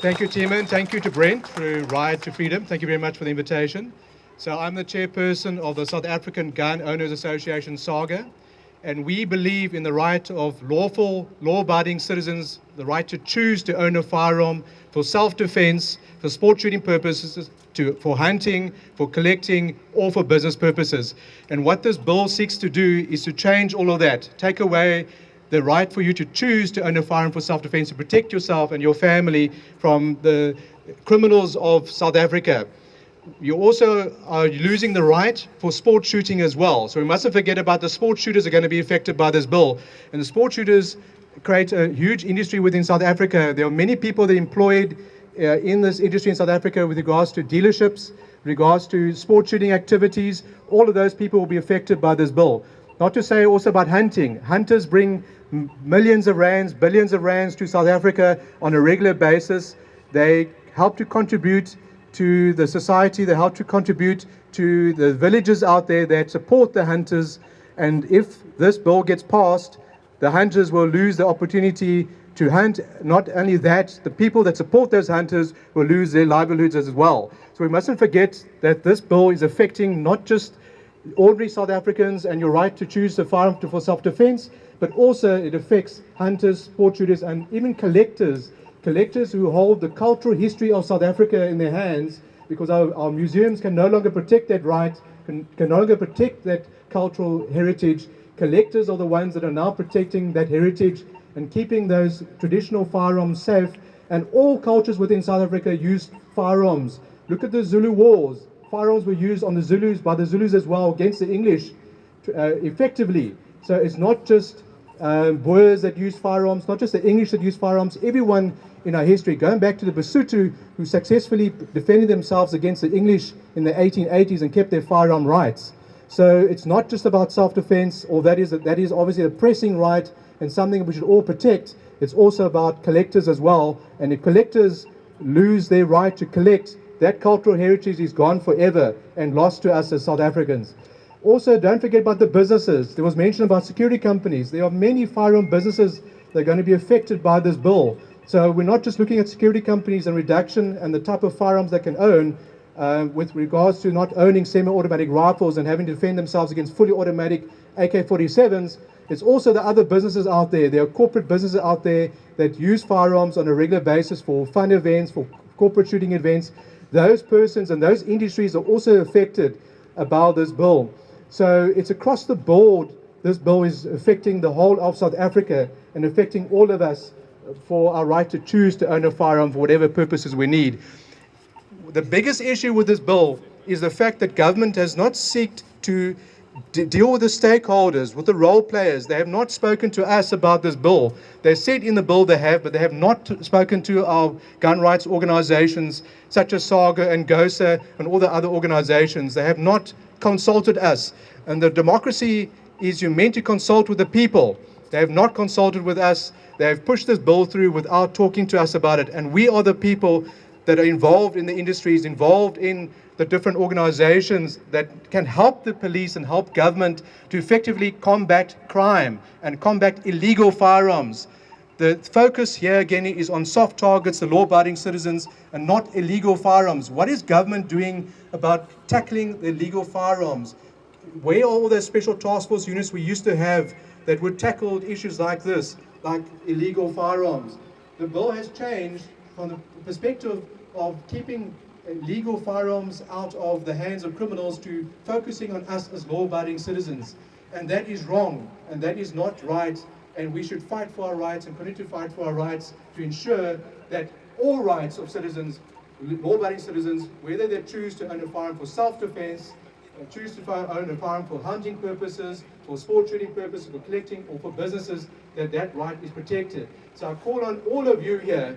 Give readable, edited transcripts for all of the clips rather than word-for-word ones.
Thank you, Tiemann. Thank you to Brent for Ride to Freedom. Thank you very much for the invitation. So I'm the chairperson of the South African Gun Owners Association, SAGA, and we believe in the right of lawful, law-abiding citizens, the right to choose to own a firearm for self-defense, for sport shooting purposes, for hunting, for collecting, or for business purposes. And what this bill seeks to do is to change all of that, take away the right for you to choose to own a firearm for self-defense, to protect yourself and your family from the criminals of South Africa. You also are losing the right for sport shooting as well. So we mustn't forget about the sport shooters are going to be affected by this bill. And the sport shooters create a huge industry within South Africa. There are many people that are employed in this industry in South Africa with regards to dealerships, regards to sport shooting activities. All of those people will be affected by this bill. Not to say also about hunting. Hunters bring millions of rands, billions of rands to South Africa on a regular basis. They help to contribute to the society, they help to contribute to the villages out there that support the hunters. And if this bill gets passed, the hunters will lose the opportunity to hunt. Not only that, the people that support those hunters will lose their livelihoods as well. So we mustn't forget that this bill is affecting not just ordinary South Africans and your right to choose a firearm for self-defense, but also it affects hunters, sport shooters, and even collectors who hold the cultural history of South Africa in their hands, because our museums can no longer protect that right, can no longer protect that cultural heritage. Collectors are the ones that are now protecting that heritage and keeping those traditional firearms safe. And all cultures within South Africa use firearms. Look at the Zulu wars. Firearms were used on the Zulus, by the Zulus as well, against the English effectively. So it's not just Boers that use firearms, not just the English that use firearms. Everyone in our history, going back to the Basotho, who successfully defended themselves against the English in the 1880s and kept their firearm rights. So it's not just about self-defense, or that is obviously a pressing right and something we should all protect. It's also about collectors as well. And if collectors lose their right to collect, that cultural heritage is gone forever and lost to us as South Africans. Also, don't forget about the businesses. There was mention about security companies. There are many firearm businesses that are going to be affected by this bill. So we're not just looking at security companies and reduction and the type of firearms they can own with regards to not owning semi-automatic rifles and having to defend themselves against fully automatic AK-47s. It's also the other businesses out there. There are corporate businesses out there that use firearms on a regular basis for fun events, for corporate shooting events. Those persons and those industries are also affected about this bill. So it's across the board. This bill is affecting the whole of South Africa and affecting all of us for our right to choose to own a firearm for whatever purposes we need. The biggest issue with this bill is the fact that government has not sought to deal with the stakeholders, with the role players. They have not spoken to us about this bill. They said in the bill they have, but they have not spoken to our gun rights organizations such as SAGA and GOSA and all the other organizations. They have not consulted us. And the democracy is you're meant to consult with the people. They have not consulted with us. They have pushed this bill through without talking to us about it. And we are the people that are involved in the industries, involved in the different organizations that can help the police and help government to effectively combat crime and combat illegal firearms. The focus here again is on soft targets, the law-abiding citizens, and not illegal firearms. What is government doing about tackling the illegal firearms? Where are all those special task force units we used to have that would tackle issues like this, like illegal firearms? The bill has changed from the perspective of keeping legal firearms out of the hands of criminals to focusing on us as law-abiding citizens. And that is wrong, and that is not right, and we should fight for our rights and continue to fight for our rights to ensure that all rights of citizens, law-abiding citizens, whether they choose to own a firearm for self-defense, choose to own a firearm for hunting purposes, for sport shooting purposes, for collecting, or for businesses, that right is protected. So I call on all of you here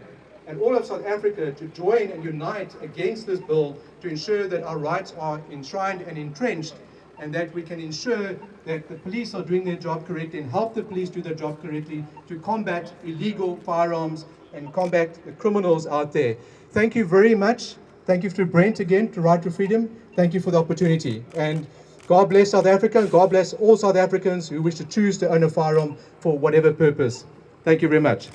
and all of South Africa to join and unite against this bill to ensure that our rights are enshrined and entrenched, and that we can ensure that the police are doing their job correctly and help the police do their job correctly to combat illegal firearms and combat the criminals out there. Thank you very much. Thank you to Brent again, to Ride to Freedom. Thank you for the opportunity. And God bless South Africa, and God bless all South Africans who wish to choose to own a firearm for whatever purpose. Thank you very much.